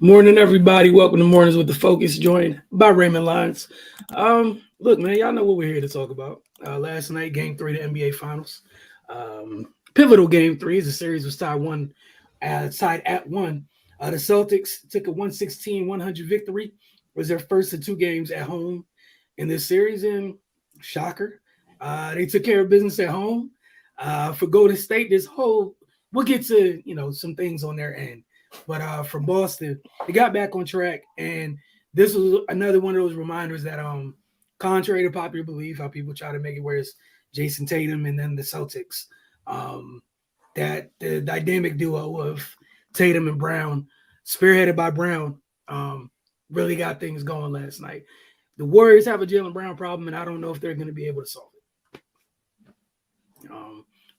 Morning, everybody. Welcome to Mornings with the Focus, joined by Raymond Lyons. Look, man, y'all know what we're here to talk about. Last night, Game Three, of the NBA Finals, pivotal Game Three. As the series was tied at one. The Celtics took a 116-100 victory. It was their first of two games at home in this series, and shocker, they took care of business at home. For Golden State, we'll get to some things on their end. But for Boston, they got back on track, and this was another one of those reminders that, contrary to popular belief, how people try to make it where it's Jason Tatum and then the Celtics, that the dynamic duo of Tatum and Brown, spearheaded by Brown, really got things going last night. The Warriors have a Jaylen Brown problem, and I don't know if they're going to be able to solve it.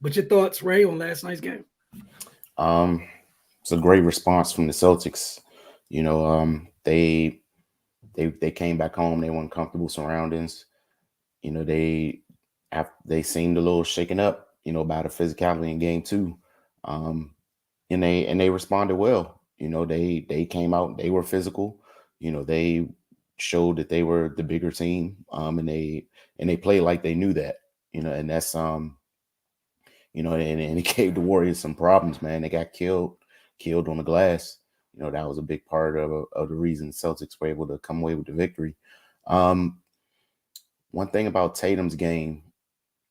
But your thoughts, Ray, on last night's game? It's a great response from the Celtics. They came back home. They were in comfortable surroundings. They seemed a little shaken up, by the physicality in game two. And they responded well. They came out, they were physical. They showed that they were the bigger team. And they played like they knew that. And that's and it gave the Warriors some problems, man. They got killed on the glass. That was a big part of the reason the Celtics were able to come away with the victory. One thing about Tatum's game,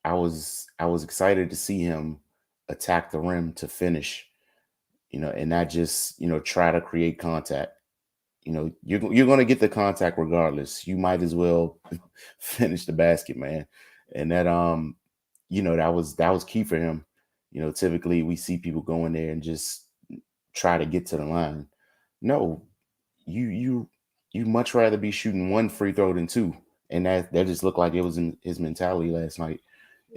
I was excited to see him attack the rim to finish, and not just, try to create contact. You're going to get the contact regardless. You might as well finish the basket, man. And that, that was key for him. Typically we see people go in there and just try to get to the line. No, you much rather be shooting one free throw than two, and that just looked like it was in his mentality last night.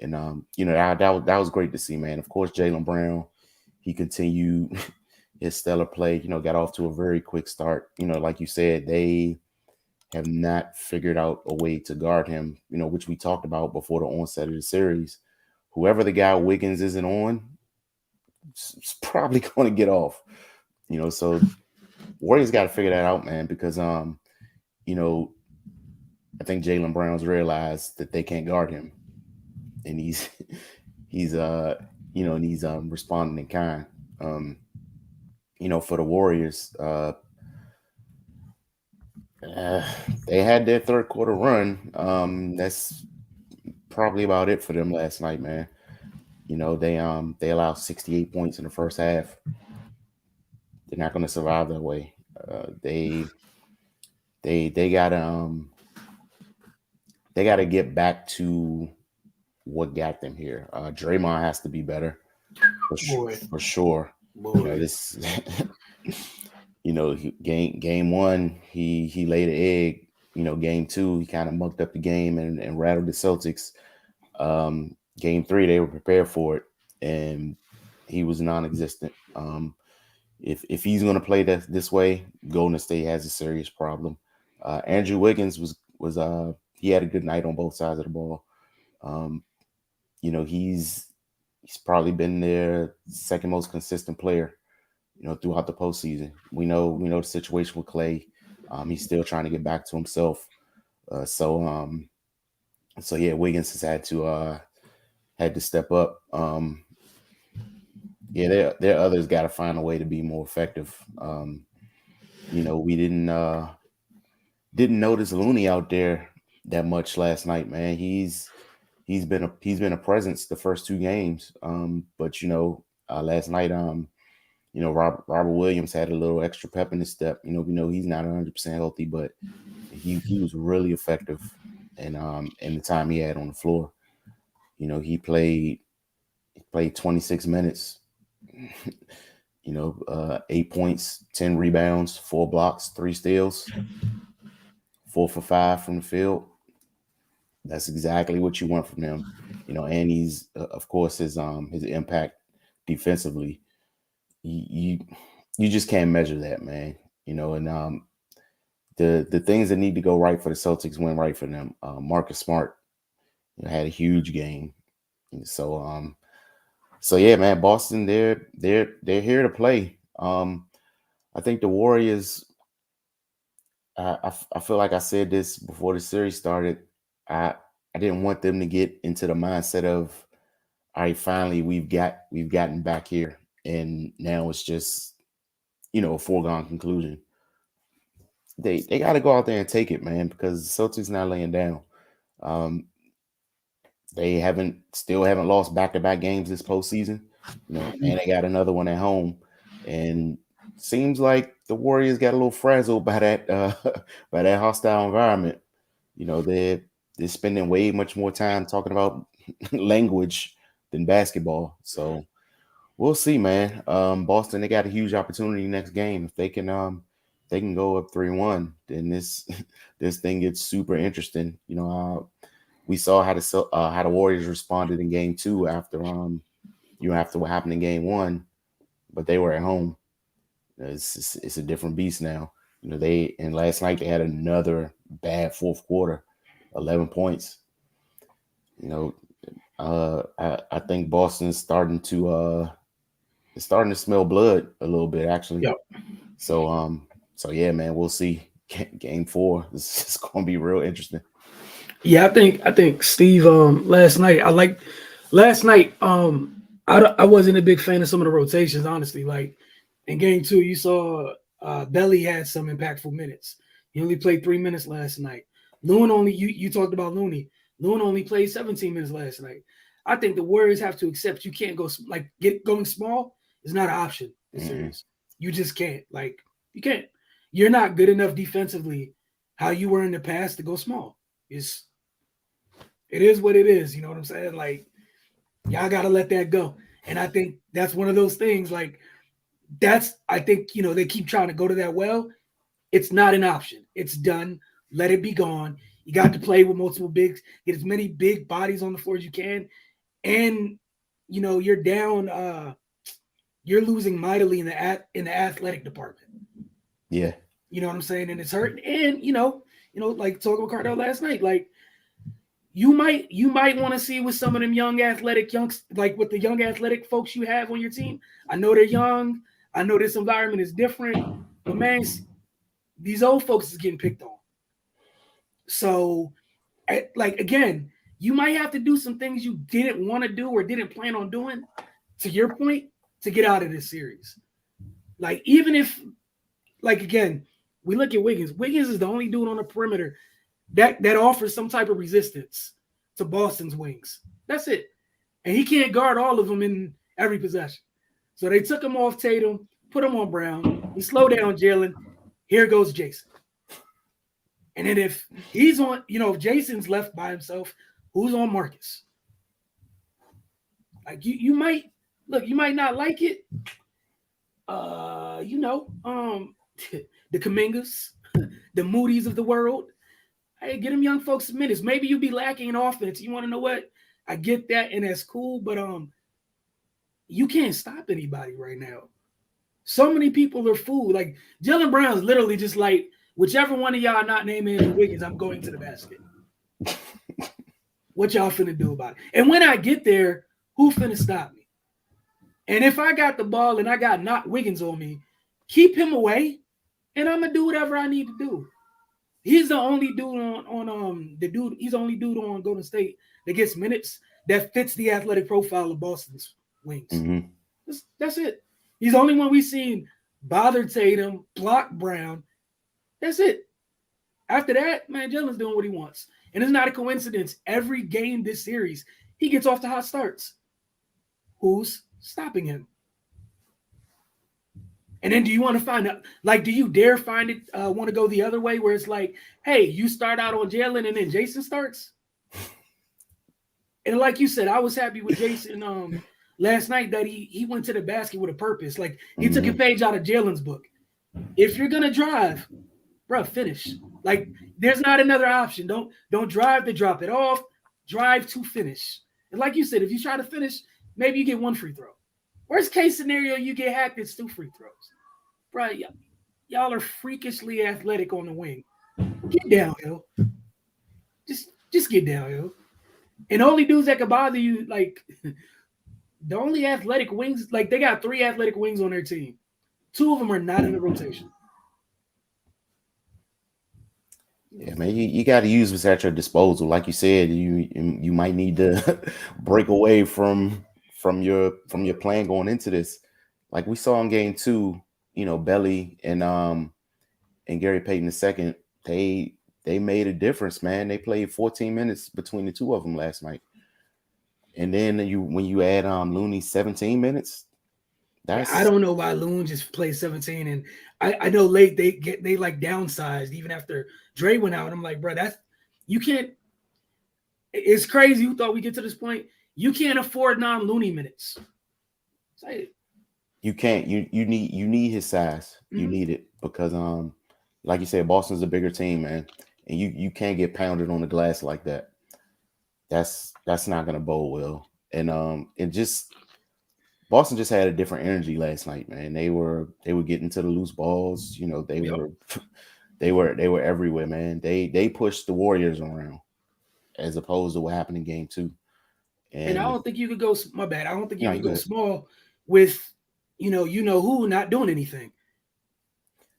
And that was great to see, man. Of course, Jaylen Brown, he continued his stellar play. Got off to a very quick start. Like you said, they have not figured out a way to guard him. Which we talked about before the onset of the series. Whoever the guy Wiggins isn't on, it's probably going to get off. So Warriors got to figure that out, man, because I think Jaylen Brown's realized that they can't guard him, and he's responding in kind. For the Warriors, they had their third quarter run. That's probably about it for them last night, man. They allowed 68 points in the first half. They're not going to survive that way. They gotta get back to what got them here. Draymond has to be better for sure. This game one, he laid an egg. Game two, he kind of mucked up the game and rattled the Celtics. Game three, they were prepared for it, and he was non-existent. If he's going to play this way, Golden State has a serious problem. Andrew Wiggins was he had a good night on both sides of the ball. He's probably been their second most consistent player, throughout the postseason. We know the situation with Clay. He's still trying to get back to himself. So yeah, Wiggins has had to step up. Yeah, there others got to find a way to be more effective. We didn't notice Looney out there that much last night, man. He's been a presence the first two games. But last night, Robert Williams had a little extra pep in his step. We know he's not 100% healthy, but he was really effective, and in the time he had on the floor. He played 26 minutes. 8 points, 10 rebounds, 4 blocks, 3 steals, 4 for 5 from the field. That's exactly what you want from him. And he's, of course, his impact defensively. You just can't measure that, man. And the things that need to go right for the Celtics went right for them. Marcus Smart had a huge game. So yeah, man, Boston, they're here to play. I think the Warriors. I feel like I said this before the series started. I I didn't want them to get into the mindset of, all right, finally we've gotten back here, and now it's just a foregone conclusion. They got to go out there and take it, man, because the Celtics not laying down. Um, they haven't lost back to back games this postseason, and they got another one at home, and seems like the Warriors got a little frazzled by that by that hostile environment. They're spending way much more time talking about language than basketball. So we'll see, man. Boston, they got a huge opportunity next game. If they can go up 3-1, then this this thing gets super interesting. We saw how the Warriors responded in game 2 after what happened in game 1, but they were at home. It's a different beast now. And last night they had another bad fourth quarter, 11 points. You know, I think Boston's starting to smell blood a little bit, actually. Yep. So yeah, man, we'll see. Game 4 is going to be real interesting. Yeah, I think Steve. Last night. I wasn't a big fan of some of the rotations, honestly. Like in game 2, you saw Belly had some impactful minutes. He only played 3 minutes last night. Loon only you talked about Looney. Loon only played 17 minutes last night. I think the Warriors have to accept you can't go going small is not an option this series. You just can't. Like you can't. You're not good enough defensively how you were in the past to go small. It is what it is. You know what I'm saying? Like, y'all got to let that go. And I think that's one of those things. Like, I think, they keep trying to go to that well. It's not an option. It's done. Let it be gone. You got to play with multiple bigs, get as many big bodies on the floor as you can. And, you're down, you're losing mightily in the athletic department. Yeah. You know what I'm saying? And it's hurting. And, like talking with Cardell last night, like, you might want to see with some of them like with the young athletic folks you have on your team. I know they're young. I know this environment is different, but man, these old folks is getting picked on. So, again, you might have to do some things you didn't want to do or didn't plan on doing, to your point, to get out of this series. Like, even if, again, we look at Wiggins. Wiggins is the only dude on the perimeter that offers some type of resistance to Boston's wings. That's it. And he can't guard all of them in every possession. So they took him off Tatum, put him on Brown. He slowed down Jalen. Here goes Jason. And then if he's on, if Jason's left by himself, who's on Marcus? Like you might not like it. The Kumingas, the Moody's of the world. Hey, get them young folks minutes. Maybe you be lacking in offense. You want to know what? I get that, and that's cool, but you can't stop anybody right now. So many people are fooled. Like Jalen Brown's literally just like, whichever one of y'all not naming Andrew Wiggins, I'm going to the basket. What y'all finna do about it? And when I get there, who finna stop me? And if I got the ball and I got not Wiggins on me, keep him away, and I'm gonna do whatever I need to do. He's the only dude he's the only dude on Golden State that gets minutes that fits the athletic profile of Boston's wings. Mm-hmm. That's it. He's the only one we've seen bother Tatum, block Brown. That's it. After that, man, Jalen's doing what he wants. And it's not a coincidence. Every game this series, he gets off to hot starts. Who's stopping him? And then do you want to find out, do you dare find it, want to go the other way where it's like, hey, you start out on Jalen and then Jason starts? And like you said, I was happy with Jason last night that he went to the basket with a purpose. Like he took a page out of Jalen's book. If you're going to drive, bro, finish. Like there's not another option. Don't drive to drop it off. Drive to finish. And like you said, if you try to finish, maybe you get one free throw. Worst case scenario, you get hacked, it's 2 free throws. Bro, y'all are freakishly athletic on the wing. Get down, yo. Just get down, yo. And only dudes that can bother you, like, the only athletic wings, like, they got 3 athletic wings on their team. Two of them are not in the rotation. Yeah, man, you got to use what's at your disposal. Like you said, you might need to break away from your plan going into this. Like we saw in game two, Belly and Gary Payton II, they made a difference, man. They played 14 minutes between the two of them last night. And then when you add Looney 17 minutes, Yeah, I that's don't know why Loon just played 17, and I know late they like downsized even after Dre went out. I'm like, bro, that's you can't. It's crazy. Who thought we get to this point? You can't afford non-Looney minutes. Say it. you can't you need his size. You Mhm. need it because like you said, Boston's a bigger team, man. And you can't get pounded on the glass like that. That's not gonna bode well. And it just Boston just had a different energy last night, man. They were getting to the loose balls. They Yep. were they were everywhere, man. They pushed the Warriors around as opposed to what happened in game two. And I And don't think you could go. My bad. I don't think you you could go good. small with, who not doing anything,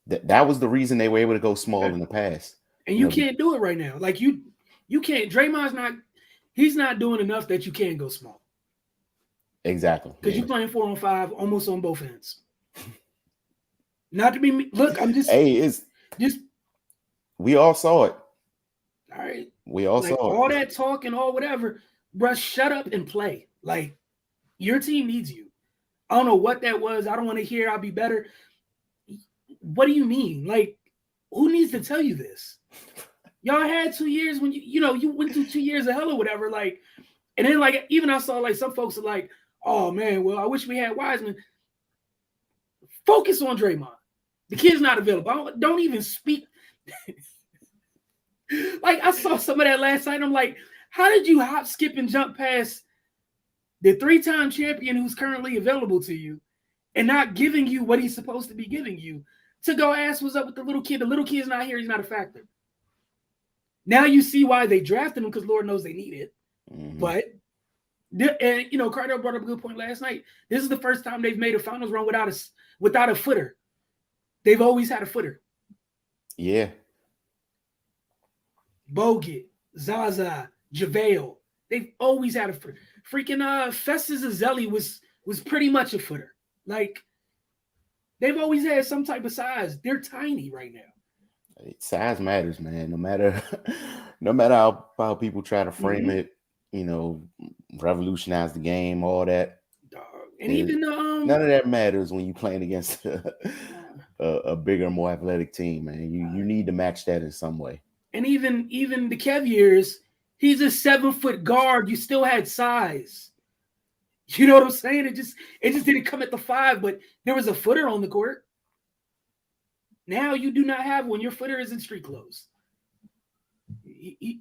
That was the reason they were able to go small in the past. and You you know, be- can't do it right now. Like you can't. Draymond's not. He's not doing enough that you can go small exactly. because Yeah. you're playing 4-on-5 almost on both ends. Not to be look. I'm just Hey, we all saw it. all right. We all Like saw all it. that talk and all whatever, bruh, shut up and play. Like your team needs you. I don't know what that was. I don't want to hear I'll be better. What do you mean? Like, who needs to tell you this? Y'all had 2 years when you went through 2 years of hell or whatever. Like, and then like even I saw like some folks are like, oh man, well, I wish we had Wiseman. Focus on Draymond. The kid's not available. Don't even speak. Like I saw some of that last night. I'm like, how did you hop, skip, and jump past the 3-time champion who's currently available to you and not giving you what he's supposed to be giving you to go ask what's up with the little kid? The little kid's not here. He's not a factor. Now you see why they drafted him because Lord knows they need it. Mhm. But, and Cardell brought up a good point last night. This is the first time they've made a finals run without a footer. They've always had a footer. Yeah. Bogut, Zaza, JaVale. They've always had a footer. Freaking Festus Ezeli was pretty much a footer. Like, they've always had some type of size. They're tiny right now. Size matters, man. No matter no matter how people try to frame it, revolutionize the game, all that. Dog. And even none of that matters when you're playing against a bigger, more athletic team, man. You need to match that in some way. And even the Kev years, he's a 7-foot guard. You still had size. You know what I'm saying? It just didn't come at the 5, but there was a footer on the court. Now you do not have one. Your footer is in street clothes.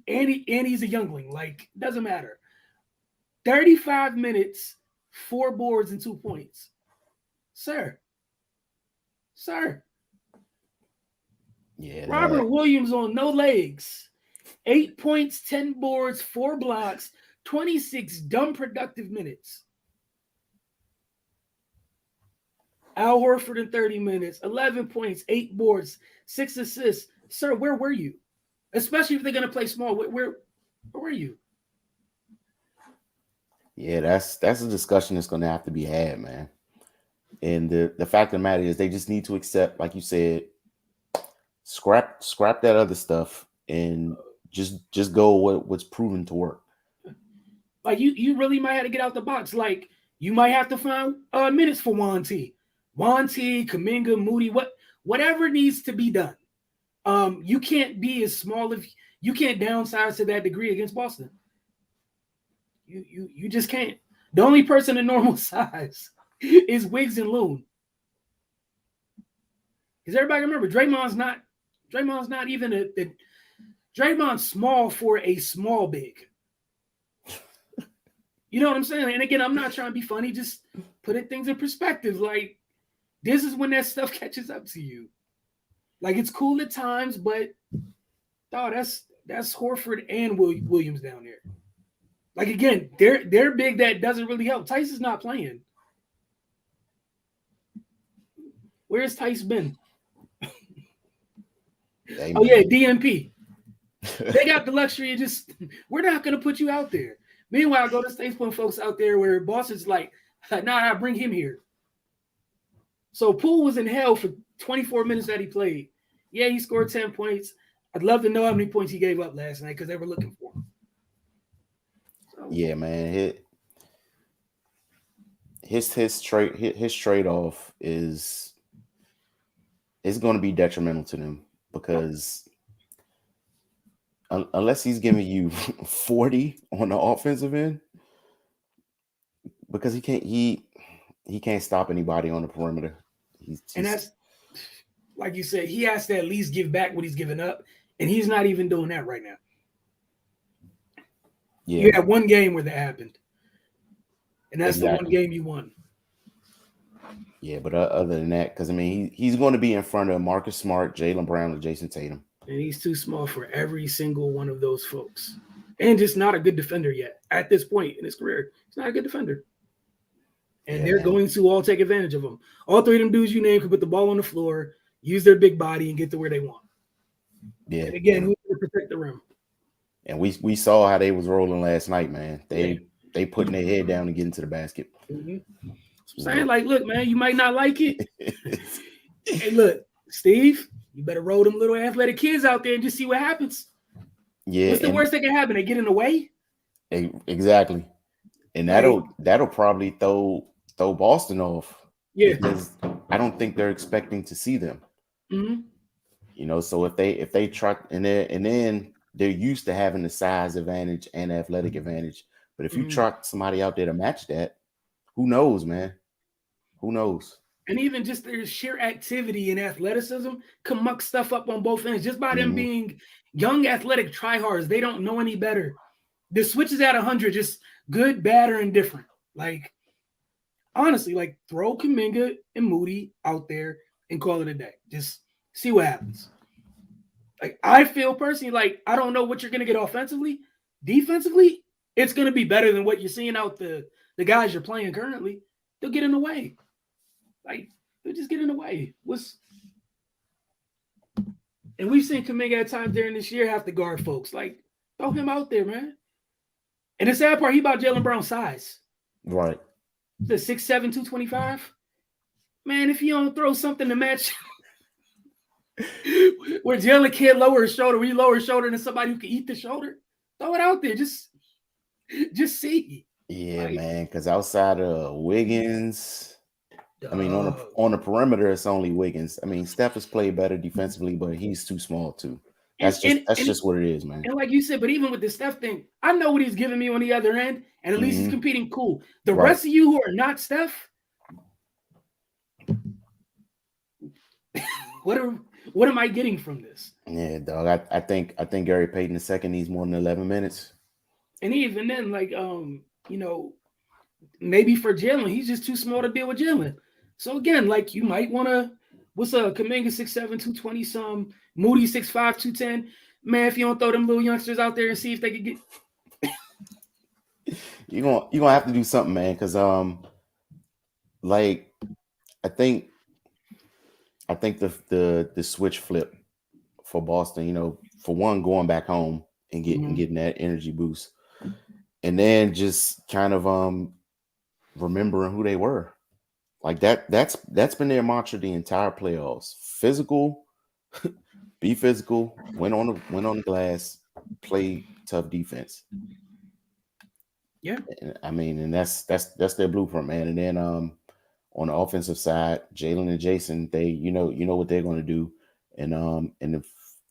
And he's a youngling. Like, doesn't matter. 35 minutes, 4 boards, and 2 points. Sir. Yeah. Robert Williams on no legs. 8 points, 10 boards, 4 blocks, 26 dumb productive minutes. Al Horford in 30 minutes, 11 points, 8 boards, 6 assists. Sir, where were you? Especially if they're going to play small. Where were you? Yeah, that's a discussion that's going to have to be had, man. And the fact of the matter is they just need to accept, like you said, scrap that other stuff and just go what's proven to work. Like you really might have to get out the box. Like you might have to find minutes for Juan T, Kuminga, Moody, whatever needs to be done. You can't be as small if you can't downsize to that degree against Boston. You just can't. The only person in normal size is Wiggs and Loon. Because everybody remember, Draymond's not even Draymond's small for a small big. You know what I'm saying? And again, I'm not trying to be funny, just putting things in perspective. Like, this is when that stuff catches up to you. Like, it's cool at times, but that's Horford and Williams down there. Like, again, they're big. That doesn't really help. Tyson's not playing. Where's Tice been? Hey, Oh yeah, man. DMP. They got the luxury of just, we're not going to put you out there. Meanwhile, Golden State's putting folks out there where Boston's like, nah, bring him here. So Poole was in hell for 24 minutes that he played. Yeah, he scored 10 points. I'd love to know how many points he gave up last night because they were looking for him. So, Yeah, man. His trade off is going to be detrimental to them because unless he's giving you 40 on the offensive end, because he can't stop anybody on the perimeter. and that's, like you said, he has to at least give back what he's given up, and he's not even doing that right now. Yeah, you had one game where that happened, and that's the one exactly. game you won. Yeah, but other than that, because I mean, he's going to be in front of Marcus Smart, Jaylen Brown, and Jason Tatum. And he's too small for every single one of those folks. And just not a good defender yet. At this point in his career, he's not a good defender. And Yeah, they're man. going to all take advantage of him. All three of them dudes you name can put the ball on the floor, use their big body, and get to where they want. Yeah. And again, who's going to protect the rim? And we saw how they was rolling last night, man. They putting their head down and getting to the basket. Mm-hmm. So I'm saying, like, look, man, you might not like it. Hey, look, Steve, you better roll them little athletic kids out there and just see what happens. Yeah. What's the worst that can happen? They get in the way? Exactly. And that'll probably throw Boston off. Yeah. Because I don't think they're expecting to see them. Mm-hmm. You know, so if they try and then they're used to having the size advantage and athletic advantage. But if you trot somebody out there to match that, who knows, man? Who knows? And even just their sheer activity and athleticism can muck stuff up on both ends. Just by them being young, athletic tryhards, they don't know any better. The switch is at 100, just good, bad, or indifferent. Like, honestly, like, throw Kuminga and Moody out there and call it a day. Just see what happens. Like, I feel personally like I don't know what you're going to get offensively. Defensively, it's going to be better than what you're seeing out the guys you're playing currently. They'll get in the way. Like, they'll just get in the way. And we've seen Kuminga at times during this year have to guard folks. Like, throw him out there, man. And the sad part, he about Jaylen Brown's size. Right. The 6'7", 225. Man, if you don't throw something to match where Jalen can't lower his shoulder, where you lower his shoulder than somebody who can eat the shoulder, throw it out there. Just see. Yeah, like, man. Because outside of Wiggins, I mean, on the perimeter, it's only Wiggins. I mean, Steph has played better defensively, but he's too small too. That's just what it is, man. And like you said, but even with the Steph thing, I know what he's giving me on the other end, and at least he's competing cool. The rest of you who are not Steph, what am I getting from this? Yeah, dog. I think Gary Payton II needs more than 11 minutes. And even then, like, you know, maybe for Jalen, he's just too small to deal with Jalen. So again, like, you might want to, what's Kuminga 6'7", 220 some, Moody 6'5", 210. Man, if you don't throw them little youngsters out there and see if they can get you're gonna have to do something, man, because like I think the switch flip for Boston, you know, for one, going back home and getting that energy boost, and then just kind of remembering who they were. Like that's been their mantra the entire playoffs. Physical, be physical, win on the glass, play tough defense. Yeah. I mean, and that's their blueprint, man. And then on the offensive side, Jalen and Jason, they you know what they're going to do. And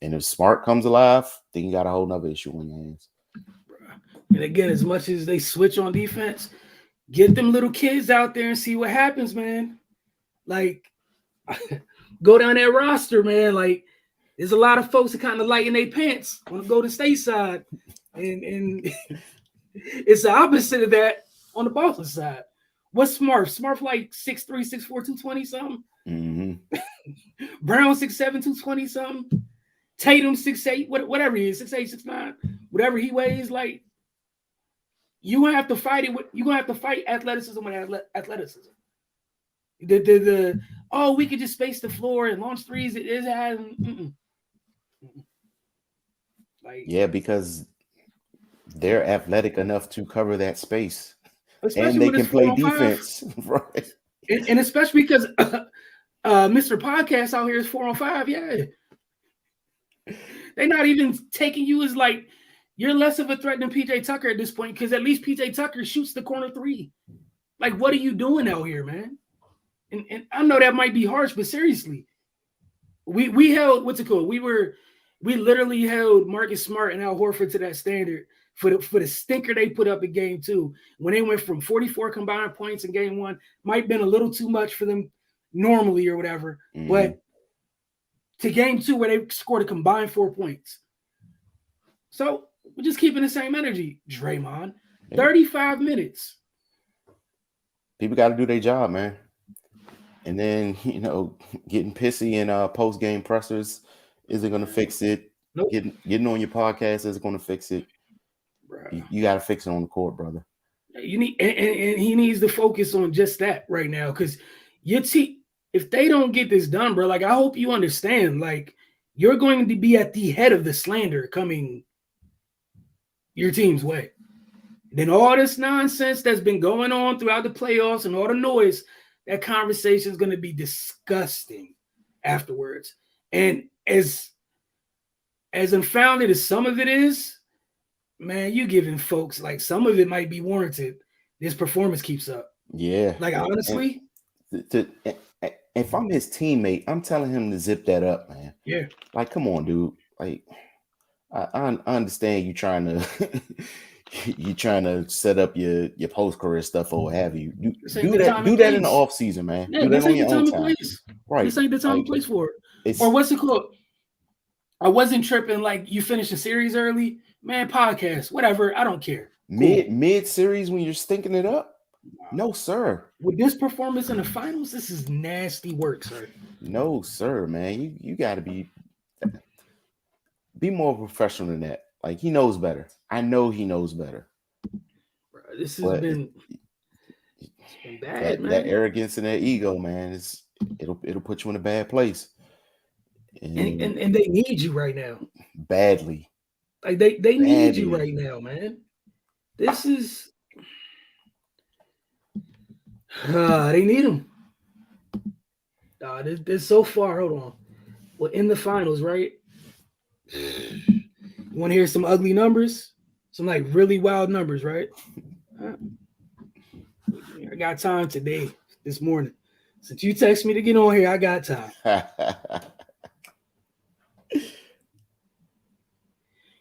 if Smart comes alive, then you got a whole nother issue on your hands. And again, as much as they switch on defense, get them little kids out there and see what happens, man. Like, go down that roster, man. Like, there's a lot of folks that kind of lighten their pants on the Golden State side. And it's the opposite of that on the Boston side. What's Smart? Smart like 6'3", 6'4", 220 something. Brown 6'7", 220 something. Tatum 6'8", whatever he is, 6'8", 6'9", whatever he weighs. Like, you're gonna have to fight it with. You're gonna have to fight athleticism with athleticism. The oh, we could just space the floor and launch threes. It is like Yeah, because they're athletic enough to cover that space, and especially they when it's can play 4-on-5, defense, right? and especially because Mr. Podcast out here is 4-on-5. Yeah, they're not even taking you as like you're less of a threat than PJ Tucker at this point because at least PJ Tucker shoots the corner three. Like, what are you doing out here, man? And I know that might be harsh, but seriously, we held what's it called? We literally held Marcus Smart and Al Horford to that standard for the stinker they put up in game 2 when they went from 44 combined points in game 1. Might have been a little too much for them normally or whatever, but to game 2 where they scored a combined 4 points. So we're just keeping the same energy. Draymond, 35 minutes. People got to do their job, man. And then, getting pissy in post-game pressers isn't going to fix it. Nope. Getting on your podcast isn't going to fix it. You got to fix it on the court, brother. You need, and he needs to focus on just that right now because your team, if they don't get this done, bro, like I hope you understand, like you're going to be at the head of the slander coming your team's way. Then all this nonsense that's been going on throughout the playoffs and all the noise, that conversation is going to be disgusting afterwards. And as unfounded as some of it is, man, you giving folks like some of it might be warranted. This performance keeps up. Yeah. Like honestly, if I'm his teammate, I'm telling him to zip that up, man. Yeah. Like, come on, dude. Like, I understand you trying to set up your post career stuff or what have you. Do that in the off season, man. Yeah, do that this on ain't your the own time time. and place. Right. This ain't the time and place for it. Or what's it called? I wasn't tripping like you finished a series early. Man, podcast, whatever. I don't care. Mid series when you're stinking it up? No, sir. With this performance in the finals, this is nasty work, sir. No, sir, man. You got to be more professional than that. Like, he knows better. I know he knows better. Bro, this has been bad, man. That arrogance and that ego, man, it'll put you in a bad place. And they need you right now. Badly. Like they need you right now, man. This is they need him. This so far. Hold on. Well, in the finals, right? You want to hear some ugly numbers? Some like really wild numbers, right? I got time today, this morning. Since you text me to get on here, I got time.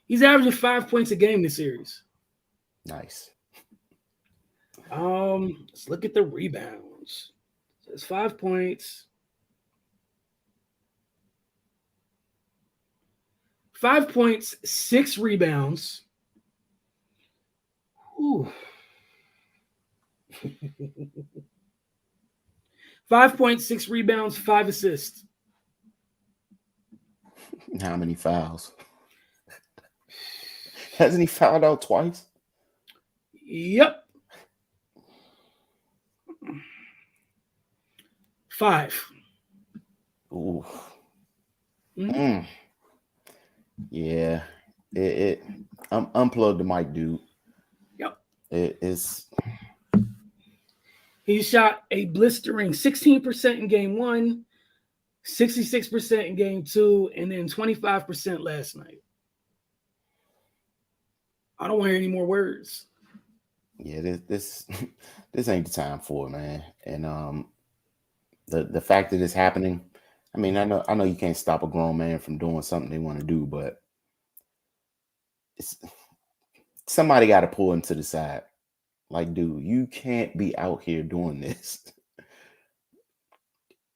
He's averaging 5 points a game this series. Nice. Let's look at the rebounds. So it's 5 points. 5 points, 6 rebounds. Ooh. 5 points, 6 rebounds, 5 assists. How many fouls? Hasn't he fouled out twice? Yep. 5. Ooh. Mm. Yeah. Unplug the mic, dude. Yep. He shot a blistering 16% in game 1, 66% in game 2, and then 25% last night. I don't want to hear any more words. Yeah, this ain't the time for it, man. And the fact that it's happening, I mean, I know you can't stop a grown man from doing something they want to do, but somebody got to pull him to the side. Like, dude, you can't be out here doing this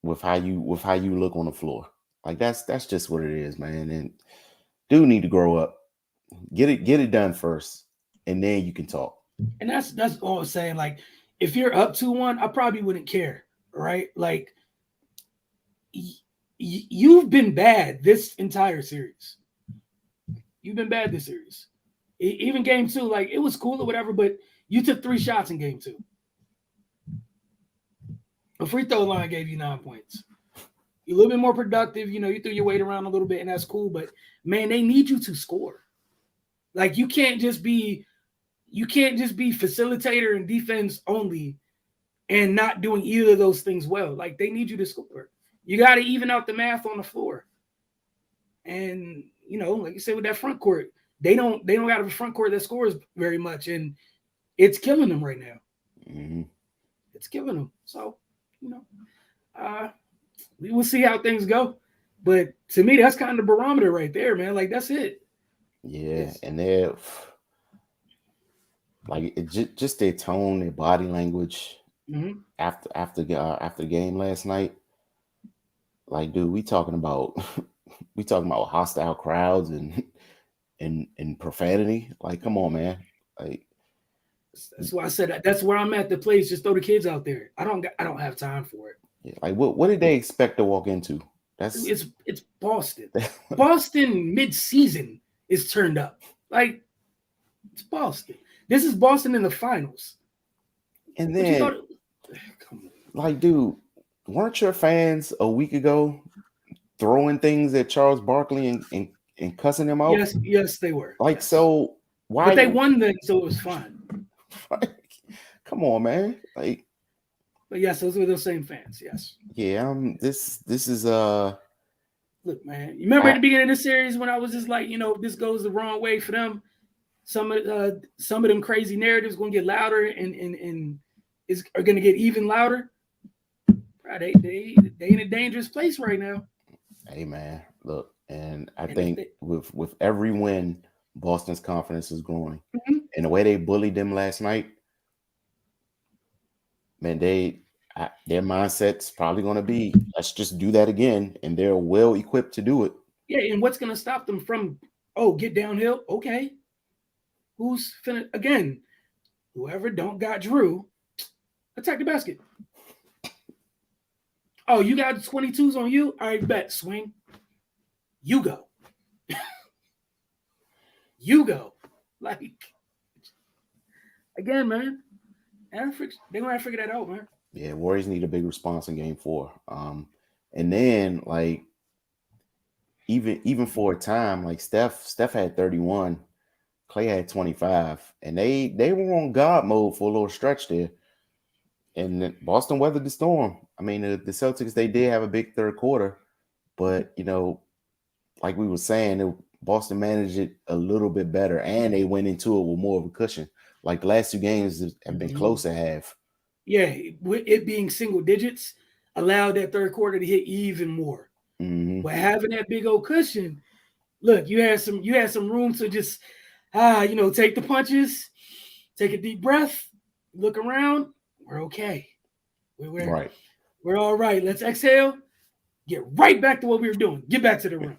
with how you look on the floor. Like, that's just what it is, man. And dude need to grow up. Get it done first, and then you can talk. And that's all I'm saying. Like, if you're up 2-1, I probably wouldn't care, right? Like, you've been bad this entire series. You've been bad this series. Even game 2, like, it was cool or whatever, but you took 3 shots in game 2. A free throw line gave you 9 points. You're a little bit more productive. You threw your weight around a little bit, and that's cool. But man, they need you to score. Like you can't just be facilitator and defense only and not doing either of those things well. Like they need you to score. You got to even out the math on the floor. And like you said with that front court, they don't got a front court that scores very much, and it's killing them right now. Mm-hmm. It's killing them. So you know, uh, we will see how things go. But to me, that's kind of the barometer right there, man. Like that's it. Yeah, It's, and they're like just their tone, their body language mm-hmm. after the game last night. Like, dude, we talking about we talking about hostile crowds and profanity. Like, come on, man. Like, That's why I said that's where I'm at the place. Just throw the kids out there. I don't have time for it. yeah, like what did they expect to walk into? That's It's Boston. Boston mid-season is turned up. Like it's Boston. This is Boston in the finals. and What you then thought? Come on. like, dude, weren't your fans a week ago throwing things at Charles Barkley and cussing him out? Yes, they were. Like, Yes. so why? But they won then, so it was fine. Like, come on, man. Like, But yes, those were those same fans. Yes. yeah, this is Look, man. You remember at the beginning of the series when I was just like, this goes the wrong way for them. Some of them crazy narratives going to get louder and are going to get even louder. Right, they in a dangerous place right now. hey, man, look, and I think with every win, Boston's confidence is growing. Mm-hmm. And the way they bullied them last night, man, their mindset's probably going to be, let's just do that again, and they're well equipped to do it. Yeah, and what's going to stop them from get downhill? Okay, who's finna again? Whoever don't got Drew, attack the basket. Oh, you got 22s on you? All right, bet swing. You go. You go. Like again, man. They're gonna have to figure that out, man. Yeah, Warriors need a big response in Game 4. And then like even for a time, like Steph had 31, Clay had 25, and they were on God mode for a little stretch there. And then Boston weathered the storm. I mean, the Celtics, they did have a big third quarter, but like we were saying, Boston managed it a little bit better, and they went into it with more of a cushion. Like the last two games have been close at half. Yeah, with it being single digits, allowed that third quarter to hit even more. Mm-hmm. But having that big old cushion, look, you had some room to just take the punches, take a deep breath, look around. We're okay. Right. We're all right. Let's exhale. Get right back to what we were doing. Get back to the room.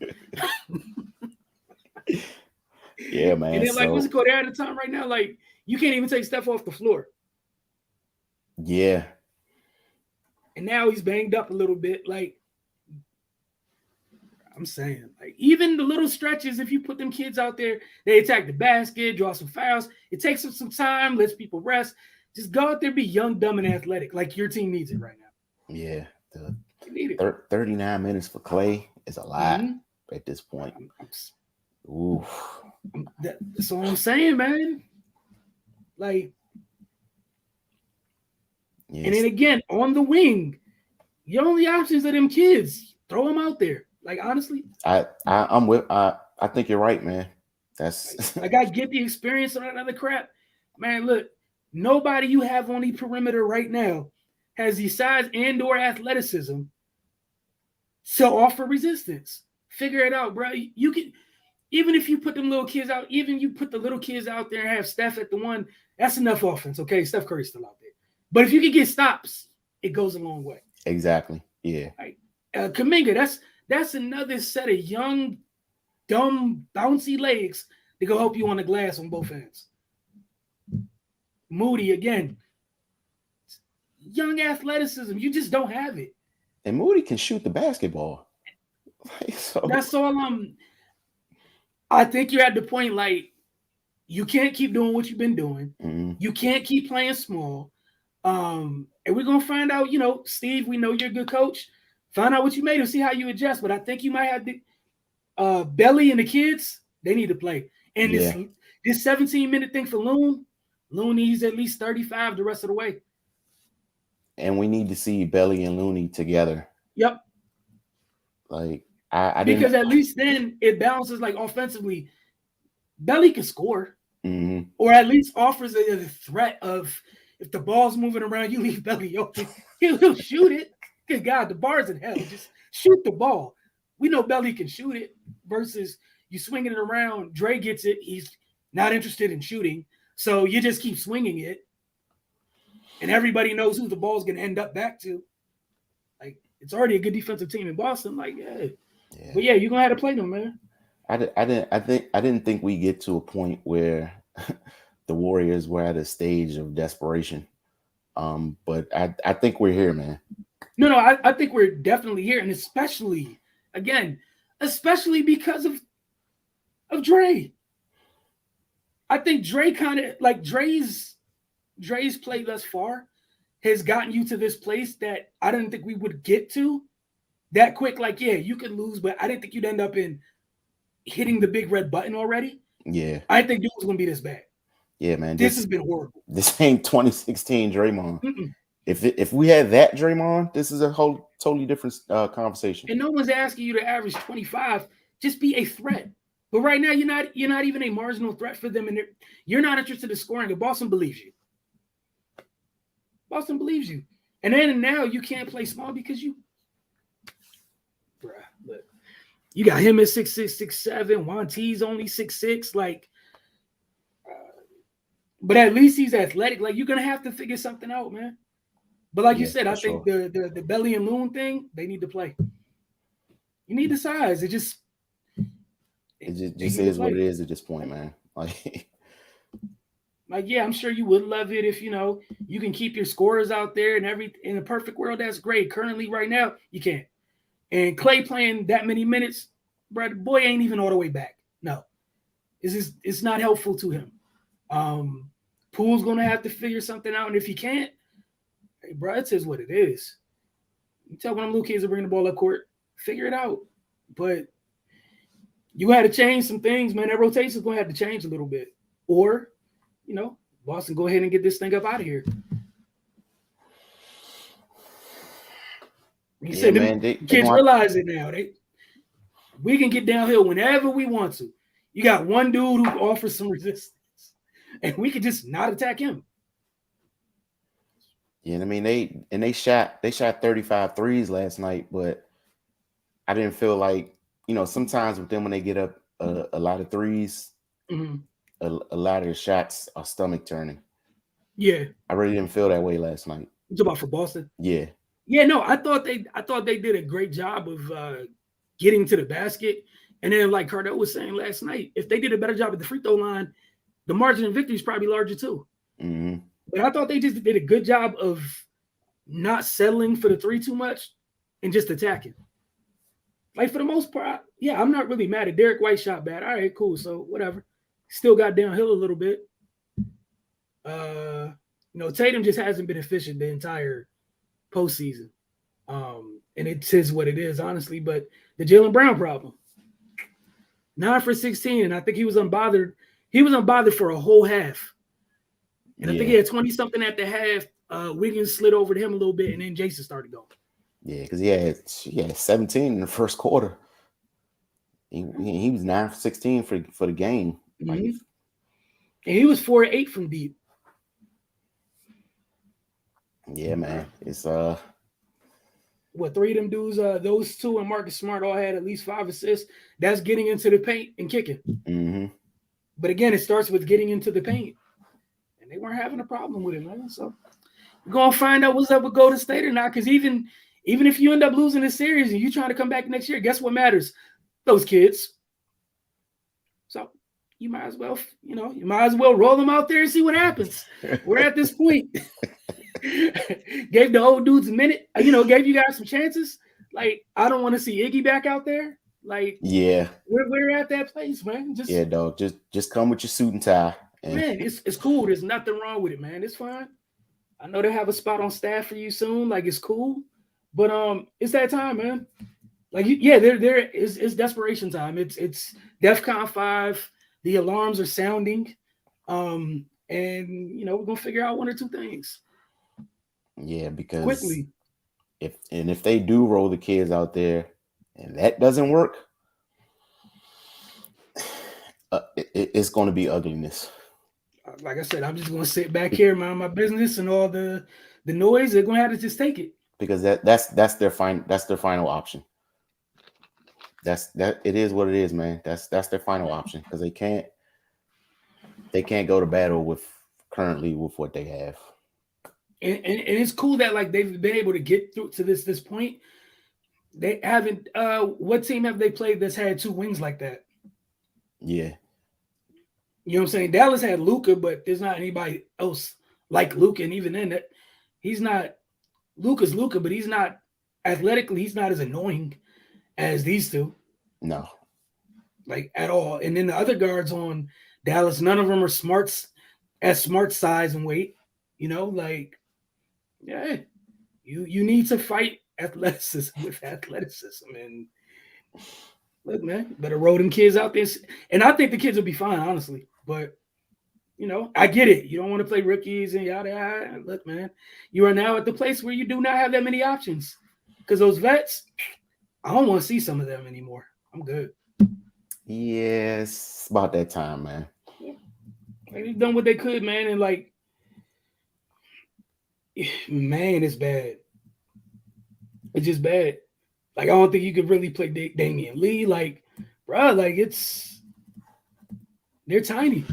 Yeah, man. And then, like, what's it called? They're at a time right now, like, you can't even take Steph off the floor. Yeah. And now he's banged up a little bit. Like, I'm saying, like, even the little stretches, if you put them kids out there, they attack the basket, draw some fouls. It takes them some time, lets people rest. Just go out there, be young, dumb, and athletic. Like, your team needs it right now. Yeah. You need it. 39 minutes for Clay is a lot at this point. Ooh. That's all I'm saying, man. Like, yes. And then again, on the wing, your only options are them kids. Throw them out there. Like, honestly, I think you're right, man. That's I got to get the experience on that other crap, man. Look, nobody you have on the perimeter right now has the size and/or athleticism to offer resistance. Figure it out, bro. You can. Even if you put them little kids out, even you put the little kids out there and have Steph at the one, that's enough offense, okay? Steph Curry's still out there. But if you can get stops, it goes a long way. Exactly. Yeah. Like, Kuminga, that's another set of young, dumb, bouncy legs to go help you on the glass on both ends. Moody, again, young athleticism. You just don't have it. And Moody can shoot the basketball. That's all I think you're at the point, like, you can't keep doing what you've been doing. Mm-hmm. You can't keep playing small. And we're gonna find out. Steve, we know you're a good coach. Find out what you made and see how you adjust. But I think you might have to. Belly and the kids, they need to play. And this 17-minute thing for Loon needs at least 35 the rest of the way. And we need to see Belly and Looney together. Yep. Like I because didn't. at least then it balances. Like offensively, Belly can score, Mm-hmm. or at least offers a threat of if the ball's moving around, you leave Belly open, he'll shoot it. Good God, the bar's in hell. Just shoot the ball. We know Belly can shoot it. Versus you swinging it around, Dre gets it. He's not interested in shooting, so you just keep swinging it, and everybody knows who the ball's going to end up back to. Like, it's already a good defensive team in Boston. Like, but yeah, you're gonna have to play them, man. I didn't think we get to a point where the Warriors were at a stage of desperation. But I think we're here, man. No, I think we're definitely here, and especially because of Dre. I think Dre kind of like Dre's play thus far has gotten you to this place that I didn't think we would get to that quick. Like, yeah, you can lose, but I didn't think you'd end up in hitting the big red button already. Yeah. I didn't think it was going to be this bad. Yeah, man. This has been horrible. This ain't 2016 Draymond. Mm-mm. If we had that Draymond, this is a whole totally different conversation. And no one's asking you to average 25. Just be a threat. But right now, you're not even a marginal threat for them, and you're not interested in scoring. And Boston believes you. Boston believes you. And then now you can't play small because look, you got him at 6'6", 6'7". Juan T's only 6'6". Like, but at least he's athletic. Like, you're gonna have to figure something out, man. But like you said, I think the Belly and Loon thing, they need to play. You need the size. It just is what it is at this point, man. Like, yeah, I'm sure you would love it if, you can keep your scorers out there and in a perfect world, that's great. Currently, right now, you can't. And Clay playing that many minutes, bro, the boy ain't even all the way back. No. It's not helpful to him. Poole's going to have to figure something out. And if he can't, hey, bro, it is what it is. You tell one of them little kids to bring the ball up court, figure it out. But you had to change some things, man. That rotation's going to have to change a little bit. Or, Boston, go ahead and get this thing up out of here. You said man, kids realize it now. We can get downhill whenever we want to. You got one dude who offers some resistance, and we can just not attack him. Yeah, I mean they shot 35 threes last night, but I didn't feel like sometimes with them when they get up a lot of threes, mm-hmm. a lot of the shots are stomach turning. Yeah, I really didn't feel that way last night. You talking about for Boston? Yeah. Yeah, no, I thought they did a great job of getting to the basket. And then, like Cardell was saying last night, if they did a better job at the free throw line, the margin of victory is probably larger too. Mm-hmm. But I thought they just did a good job of not settling for the three too much and just attacking. Like, for the most part, yeah, I'm not really mad at Derek White shot bad. All right, cool. So whatever. Still got downhill a little bit. Tatum just hasn't been efficient the entire postseason. And it is what it is, honestly. But the Jaylen Brown problem. 9 for 16, and I think he was unbothered. He was unbothered for a whole half. And I think he had 20-something at the half. Wiggins slid over to him a little bit, and then Jason started going. Yeah, because he had 17 in the first quarter. He was 9 for 16 for the game. Mm-hmm. Like, and he was 4-8 from deep. Yeah, man. It's three of them dudes, those two and Marcus Smart all had at least 5 assists. That's getting into the paint and kicking. Mm-hmm. But again, it starts with getting into the paint. And they weren't having a problem with it, man. So we're going to find out what's up with Golden State or not. Because even if you end up losing this series and you're trying to come back next year, guess what matters? Those kids. So you might as well, roll them out there and see what happens. We're at this point. Gave the old dudes a minute, gave you guys some chances. Like, I don't want to see Iggy back out there. Like, yeah, we're at that place, man. Dog. Just come with your suit and tie. Man, it's cool. There's nothing wrong with it, man. It's fine. I know they have a spot on staff for you soon. Like it's cool, but it's that time, man. Like yeah, there is it's desperation time. It's DEFCON 5. The alarms are sounding, and we're gonna figure out one or two things Yeah, because quickly. if they do roll the kids out there and that doesn't work, it's going to be ugliness. Like I said, I'm just gonna sit back here, mind my business, and all the noise. They're gonna have to just take it. Because that's their final option. That it is what it is, man. That's their final option because they can't go to battle with currently with what they have. And it's cool that like they've been able to get through to this point. They haven't. What team have they played that's had two wings like that? Yeah, You know what I'm saying? Dallas had Luca, but there's not anybody else like Luca. And even then, that he's not Luca's Luca, but he's not athletically. He's not as annoying as these two, no, like at all. And then the other guards on Dallas, none of them are smarts as smart size and weight. Like yeah, you need to fight athleticism with athleticism. And look, man, better roll them kids out there. And I think the kids will be fine, honestly. But I get it. You don't want to play rookies and yada yada. Look, man, you are now at the place where you do not have that many options. Because those vets, I don't want to see some of them anymore. I'm good. yes, about that time, man. Like, they've done what they could, man. And like, man, it's bad. It's just bad. Like, I don't think you could really play Damian Lee. Like, bro, like they're tiny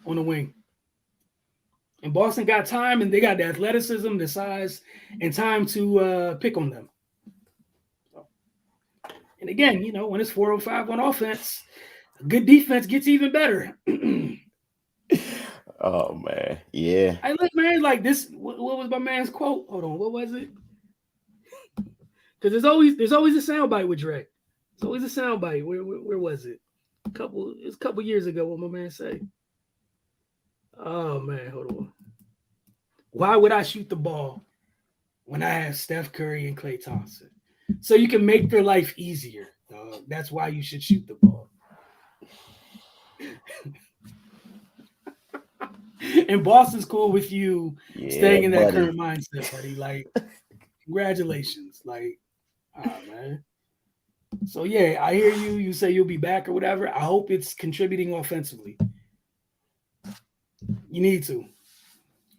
on the wing. And Boston got time, and they got the athleticism, the size, and time to pick on them. And again, when it's 405 on offense, good defense gets even better. Oh man, yeah. I look, man, like this. What was my man's quote? Hold on, what was it? Because there's always a soundbite with Dre. There's always a soundbite. Where was it? It's a couple years ago. What my man say? Oh man, hold on. Why would I shoot the ball when I have Steph Curry and Klay Thompson? So you can make their life easier. That's why you should shoot the ball. And Boston's cool with you staying in that buddy. current mindset, buddy. Like, congratulations. Like, man. So yeah, I hear you. You say you'll be back or whatever. I hope it's contributing offensively. You need to.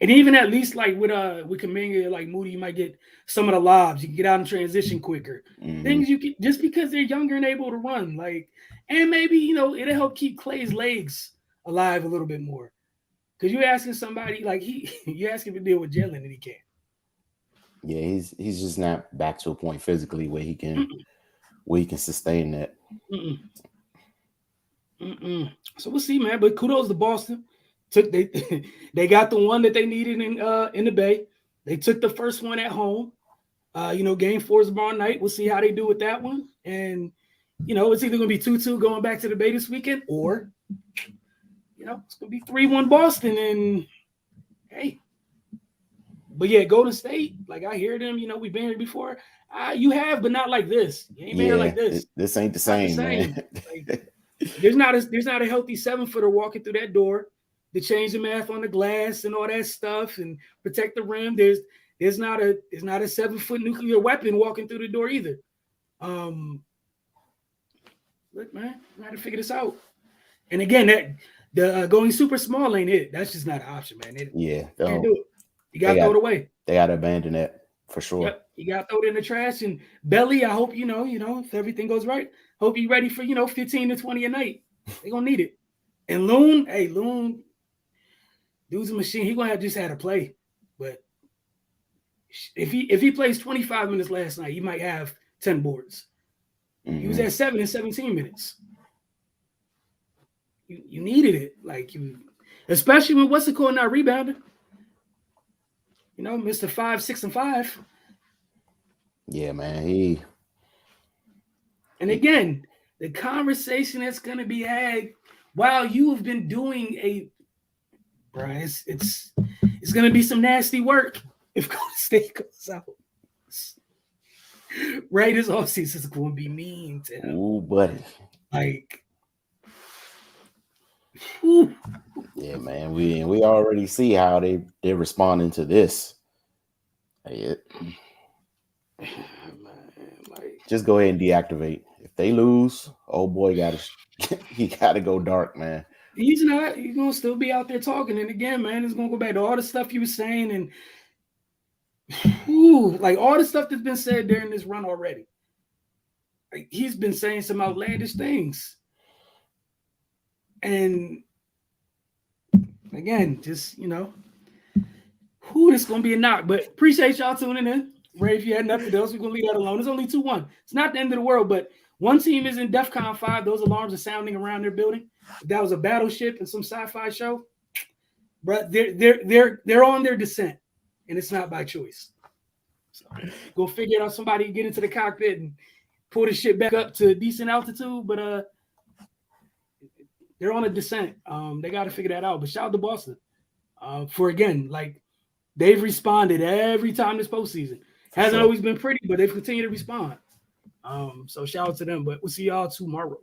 And even at least like with Kuminga, like Moody, you might get some of the lobs. You can get out in transition quicker. Mhm. Things you can just because they're younger and able to run. Like, and maybe it'll help keep Clay's legs alive a little bit more. Because you're asking somebody like you ask him to deal with Jalen and he can't. Yeah, he's just not back to a point physically where he can sustain that. Mm-mm. Mm-mm. So we'll see, man. But kudos to Boston. They got the one that they needed in the Bay. They took the first one at home. Game 4 is tomorrow night. We'll see how they do with that one. And it's either gonna be 2-2 going back to the Bay this weekend, or it's gonna be 3-1 Boston. And hey, but yeah, Golden State. Like I hear them. We've been here before. You have, but not like this. You ain't been here like this. This ain't the same, man. Like, there's not a healthy 7-footer walking through that door to change the math on the glass and all that stuff and protect the rim. There's not a 7-foot nuclear weapon walking through the door either. Look, man, we got to figure this out. And again, that the going super small ain't it. That's just not an option, man. Yeah, can't do it. You got to throw it away. They got to abandon that for sure. Yep, you got to throw it in the trash. And Belly, I hope if everything goes right, hope you're ready for 15 to 20 a night. They're gonna need it. And Loon, dude's a machine. He gonna have just had to play, but if he plays 25 minutes last night, he might have 10 boards. Mm-hmm. He was at 7 in 17 minutes. You needed it, especially when what's the call now rebounding. Mr. 5, 6, and 5. Yeah, man. And again, the conversation that's gonna be had while you have been doing bro. It's gonna be some nasty work if Golden State goes out. Right, this offseason is going to be mean to him. Ooh, buddy. Like, whew. Yeah, man. We already see how they're responding to this. Man, like, just go ahead and deactivate. If they lose, oh boy, he gotta go dark, man. He's gonna still be out there talking. And again, man, it's gonna go back to all the stuff he was saying and like all the stuff that's been said during this run already. Like, he's been saying some outlandish things. And again, just this gonna be a knock. But appreciate y'all tuning in. Ray, if you had nothing else, we're gonna leave that alone. It's only 2-1. It's not the end of the world, but one team is in DEFCON 5. Those alarms are sounding around their building. If that was a battleship in some sci-fi show, but they're on their descent, and it's not by choice. So go figure out somebody get into the cockpit and pull the shit back up to a decent altitude, but they're on a descent. They got to figure that out. But shout out to Boston for again, like they've responded every time this postseason. Hasn't always been pretty, but they've continued to respond. So shout out to them. But we'll see y'all tomorrow.